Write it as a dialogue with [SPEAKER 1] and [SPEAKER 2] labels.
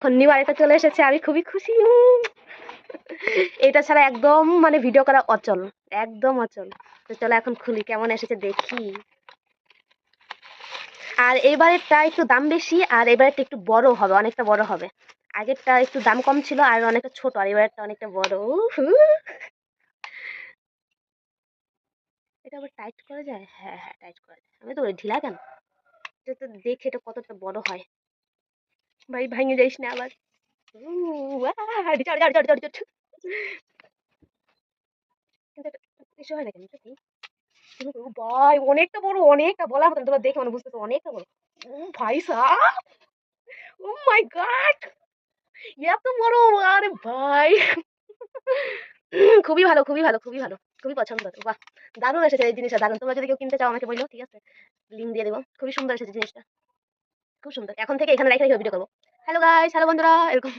[SPEAKER 1] New আরেকটা চলে এসেছে, আমি খুবই খুশি। এটা ছাড়া একদম মানে ভিডিও করা অচল, একদম অচল। তো চলো এখন খুলি, কেমন এসেছে দেখি। আর এবারেরটা একটু দাম বেশি, আর এবারেরটা একটু বড় হবে, অনেকটা বড় হবে। আগেরটা একটু দাম কম ছিল আর অনেকটা ছোট, আর এবারেরটা অনেকটা বড়। এটা আবার টাইট করা যায়? হ্যাঁ হ্যাঁ, টাইট করা যায়। আমি তো বলি ঢিলা কেন। এটা তো দেখে এটা কতটা বড় হয়। ভাই ভাঙে যাইস না আবার। ঝড় ঝড় ঝড় ঝড় ঝড়। কিন্তু এটা কিছু হয় না কেন এটা কি? ও ভাই অনেকটা বড়, অনেকটা বলার মতন, তোমরা দেখে মানে বুঝতেছো অনেকটা বড়। ও ভাই সাব, ও মাই গড, এত বড়! আরে ভাই! খুবই ভালো, খুবই ভালো, খুবই ভালো। খুবই পছন্দ। বাহ! দারুণ এসেছে এই জিনিসটা, দারুণ। তোমরা যদি কেউ কিনতে চাও আমাকে বইলো, ঠিক আছে? লিংক দিয়ে দেব। খুবই সুন্দর এসেছে জিনিসটা। খুব সুন্দর। এখন থেকে এখানে রেখে রেখে ভিডিও করব। হ্যালো গাইস, হ্যালো বন্ধুরা, এরকম।